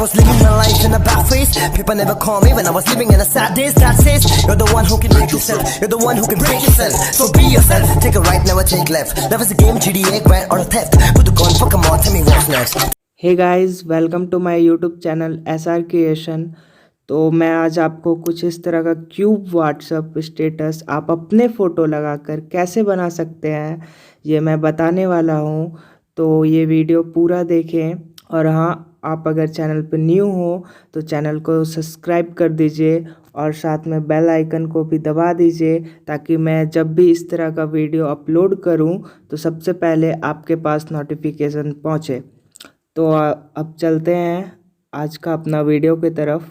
was living my life in a bad phase. People never call me when I was living in a sad days. That says you're the one who can make yourself. You're the one who can break yourself. So be yourself. Take a right, never take left. Life is a game, GTA, grind or a theft. Put the gun, fuck 'em all, tell me what's next. Hey guys, welcome to my YouTube channel SR creation. तो मैं आज आपको कुछ इस तरह का cube WhatsApp status आप अपने फ़ोटो लगाकर कैसे बना सकते हैं ये मैं बताने वाला हूँ। तो ये वीडियो पूरा देखें और हाँ, आप अगर चैनल पर न्यू हो तो चैनल को सब्सक्राइब कर दीजिए और साथ में बेल आइकन को भी दबा दीजिए ताकि मैं जब भी इस तरह का वीडियो अपलोड करूं तो सबसे पहले आपके पास नोटिफिकेशन पहुंचे। तो अब चलते हैं आज का अपना वीडियो की तरफ।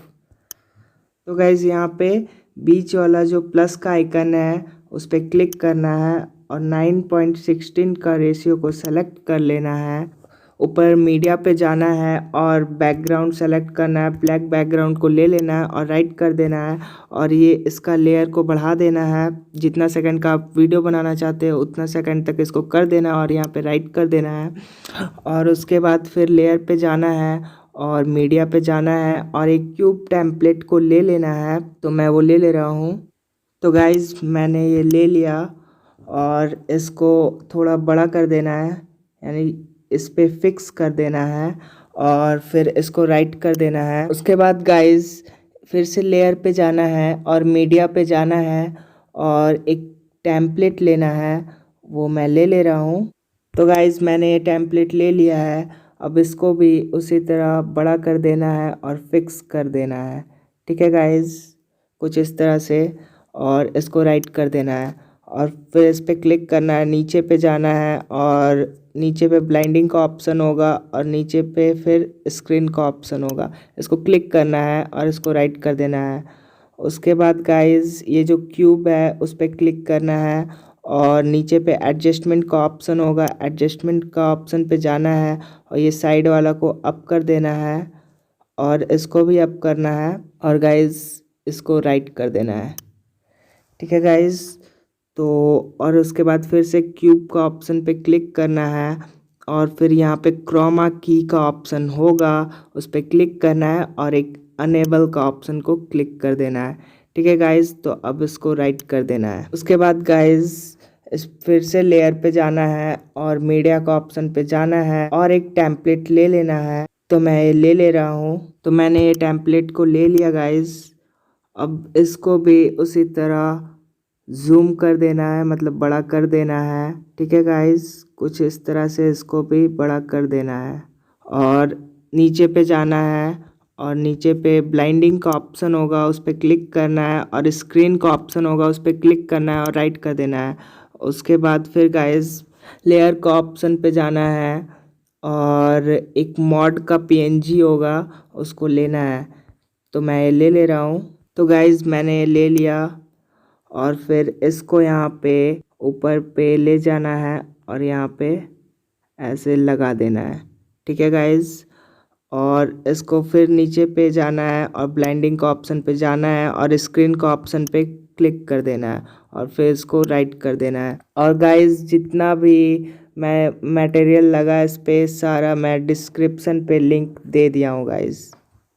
तो गाइज़, यहाँ पे बीच वाला जो प्लस का आइकन है उस पर क्लिक करना है और 9:16 का रेशियो को सेलेक्ट कर लेना है। ऊपर मीडिया पे जाना है और बैकग्राउंड सेलेक्ट करना है, ब्लैक बैकग्राउंड को ले लेना है और राइट कर देना है और ये इसका लेयर को बढ़ा देना है। जितना सेकंड का आप वीडियो बनाना चाहते हो उतना सेकंड तक इसको कर देना है और यहाँ पे राइट कर देना है। और उसके बाद फिर लेयर पे जाना है और मीडिया पे जाना है और एक क्यूब टेम्पलेट को ले लेना है। तो मैं वो ले रहा हूँ। तो गाइज़, मैंने ये ले लिया और इसको थोड़ा बड़ा कर देना है, यानी इस पे फिक्स कर देना है और फिर इसको राइट कर देना है। उसके बाद गाइज़ फिर से लेयर पे जाना है और मीडिया पे जाना है और एक टेम्पलेट लेना है, वो मैं ले रहा हूँ। तो गाइज़, मैंने ये टेम्पलेट ले लिया है। अब इसको भी उसी तरह बड़ा कर देना है और फिक्स कर देना है। ठीक है गाइज़, कुछ इस तरह से, और इसको राइट कर देना है और फिर इस पर क्लिक करना है, नीचे पे जाना है और नीचे पे ब्लाइंडिंग का ऑप्शन होगा और नीचे पे फिर स्क्रीन का ऑप्शन होगा। इसको क्लिक करना है और इसको राइट कर देना है। उसके बाद गाइज़ ये जो क्यूब है उस पर क्लिक करना है और नीचे पे एडजस्टमेंट का ऑप्शन होगा, एडजस्टमेंट का ऑप्शन पे जाना है और ये साइड वाला को अप कर देना है और इसको भी अप करना है और गाइज़ इसको राइट कर देना है। ठीक है गाइज़, तो और उसके बाद फिर से क्यूब का ऑप्शन पे क्लिक करना है और फिर यहाँ पे क्रोमा की का ऑप्शन होगा, उस पर क्लिक करना है और एक अनेबल का ऑप्शन को क्लिक कर देना है। ठीक है गाइज़, तो अब इसको राइट कर देना है। उसके बाद गाइज़ इस फिर से लेयर पे जाना है और मीडिया का ऑप्शन पे जाना है और एक टेम्पलेट ले लेना है। तो मैं ये ले रहा हूँ। तो मैंने ये टेम्पलेट को ले लिया गाइज़। अब इसको भी उसी तरह जूम कर देना है, मतलब बड़ा कर देना है। ठीक है गाइज़, कुछ इस तरह से इसको भी बड़ा कर देना है और नीचे पे जाना है और नीचे पे ब्लाइंडिंग का ऑप्शन होगा, उस पर क्लिक करना है और स्क्रीन का ऑप्शन होगा, उस पर क्लिक करना है और राइट कर देना है। उसके बाद फिर गाइज़ लेयर का ऑप्शन पे जाना है और एक मॉड का PNG होगा, उसको लेना है। तो मैं ये ले रहा हूँ। तो गाइज़ मैंने ये ले लिया और फिर इसको यहाँ पे ऊपर पे ले जाना है और यहाँ पे ऐसे लगा देना है। ठीक है गाइज़, और इसको फिर नीचे पे जाना है और ब्लाइंडिंग का ऑप्शन पे जाना है और स्क्रीन का ऑप्शन पे क्लिक कर देना है और फिर इसको राइट कर देना है। और गाइज़ जितना भी मैं मटेरियल लगा इस पे सारा मैं डिस्क्रिप्शन पे लिंक दे दिया हूँ गाइज़।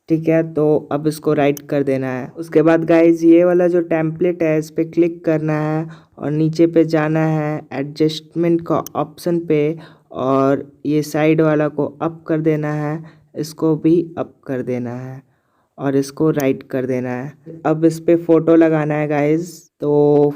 ठीक है, तो अब इसको राइट कर देना है। उसके बाद गाइज़ ये वाला जो टेम्पलेट है इस पर क्लिक करना है और नीचे पे जाना है एडजस्टमेंट का ऑप्शन पे और ये साइड वाला को अप कर देना है, इसको भी अप कर देना है और इसको राइट कर देना है। अब इस पे फ़ोटो लगाना है गाइज़। तो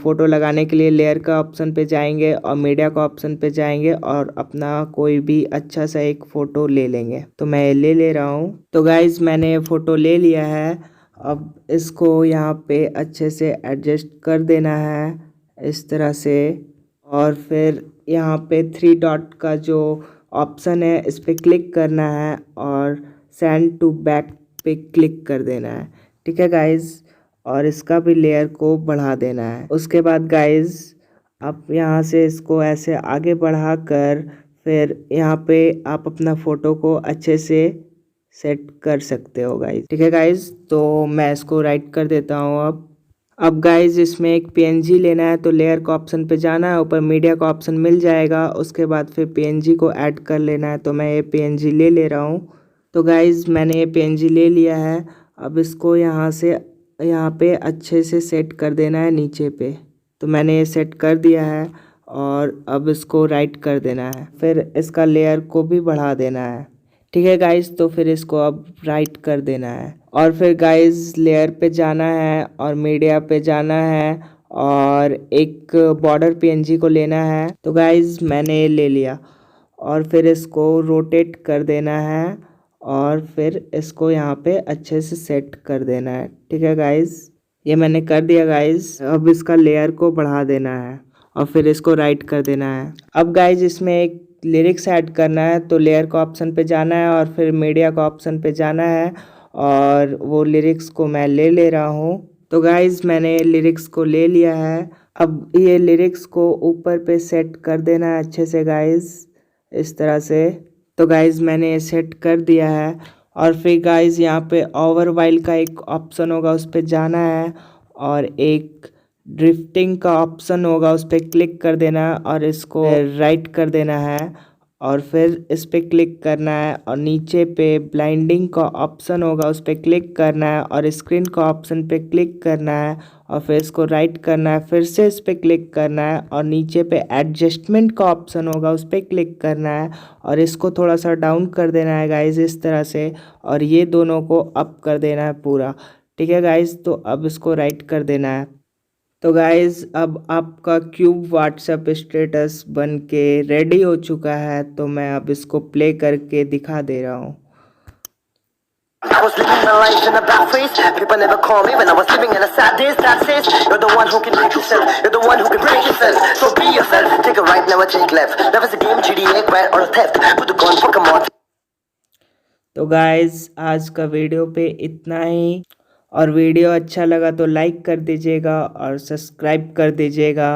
फ़ोटो लगाने के लिए लेयर का ऑप्शन पे जाएंगे और मीडिया का ऑप्शन पे जाएंगे और अपना कोई भी अच्छा सा एक फ़ोटो ले लेंगे। तो मैं ले रहा हूँ। तो गाइज़ मैंने फ़ोटो ले लिया है। अब इसको यहाँ पे अच्छे से एडजस्ट कर देना है इस तरह से और फिर यहाँ पे 3 डॉट का जो ऑप्शन है इस पर क्लिक करना है और सेंड टू बैक पे क्लिक कर देना है। ठीक है गाइज़, और इसका भी लेयर को बढ़ा देना है। उसके बाद गाइज़ आप यहाँ से इसको ऐसे आगे बढ़ा कर फिर यहाँ पे आप अपना फ़ोटो को अच्छे से सेट कर सकते हो गाइज़। ठीक है गाइज़, तो मैं इसको राइट कर देता हूँ। अब गाइज़ इसमें एक PNG लेना है, तो लेयर का ऑप्शन पे जाना है, ऊपर मीडिया का ऑप्शन मिल जाएगा। उसके बाद फिर PNG को ऐड कर लेना है। तो मैं ये PNG ले रहा हूँ। तो गाइज़ मैंने ये PNG ले लिया है। अब इसको यहाँ से यहाँ पे अच्छे से सेट कर देना है नीचे पे। तो मैंने ये सेट कर दिया है और अब इसको राइट कर देना है, फिर इसका लेयर को भी बढ़ा देना है। ठीक है गाइज़, तो फिर इसको अब राइट कर देना है और फिर गाइज़ लेयर पे जाना है और मीडिया पे जाना है और एक बॉर्डर PNG को लेना है। तो गाइज़ मैंने ये ले लिया और फिर इसको रोटेट कर देना है और फिर इसको यहाँ पे अच्छे से सेट कर देना है। ठीक है गाइज़, ये मैंने कर दिया गाइज़। अब इसका लेयर को बढ़ा देना है और फिर इसको राइट कर देना है। अब गाइज़ इसमें एक लिरिक्स ऐड करना है, तो लेयर का ऑप्शन पे जाना है और फिर मीडिया का ऑप्शन पे जाना है और वो लिरिक्स को मैं ले रहा हूँ। तो गाइज़ मैंने लिरिक्स को ले लिया है। अब ये लिरिक्स को ऊपर पे सेट कर देना है अच्छे से गाइज़, इस तरह से। तो गाइज़ मैंने सेट कर दिया है और फिर गाइज़ यहाँ पे ओवरवाइल का एक ऑप्शन होगा, उस पर जाना है और एक ड्रिफ्टिंग का ऑप्शन होगा, उस पर क्लिक कर देना है और इसको राइट कर देना है और फिर इस पर क्लिक करना है और नीचे पे ब्लाइंडिंग का ऑप्शन होगा, उस पर क्लिक करना है और स्क्रीन का ऑप्शन पे क्लिक करना है और फिर इसको राइट करना है, फिर से इस पर क्लिक करना है और नीचे पे एडजस्टमेंट का ऑप्शन होगा, उस पर क्लिक करना है और इसको थोड़ा सा डाउन कर देना है गाइज़ इस तरह से और ये दोनों को अप कर देना है पूरा। ठीक है गाइज़, तो अब इसको राइट कर देना है। तो गाइज़ अब आपका क्यूब व्हाट्सएप स्टेटस बन के रेडी हो चुका है, तो मैं अब इसको प्ले करके दिखा दे रहा हूँ। I was living my life in a bad phase. People never call me when I was living in a sad days. That says you're the one who can make yourself. You're the one who can break yourself. So be yourself. Take a right, never take left. Life is a game, GTA, grind or a theft. Put the gun, fuck 'em all. तो guys आज का video पे इतना ही, और video अच्छा लगा तो like कर दीजिएगा और सब्सक्राइब कर दीजिएगा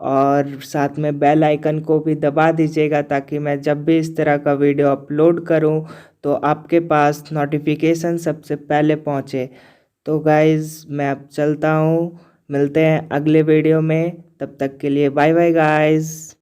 और साथ में बेल आइकन को भी दबा दीजिएगा ताकि मैं जब भी इस तरह का वीडियो अपलोड करूं तो आपके पास नोटिफिकेशन सबसे पहले पहुंचे। तो गाइज़ मैं अब चलता हूं, मिलते हैं अगले वीडियो में, तब तक के लिए बाय बाय गाइज़।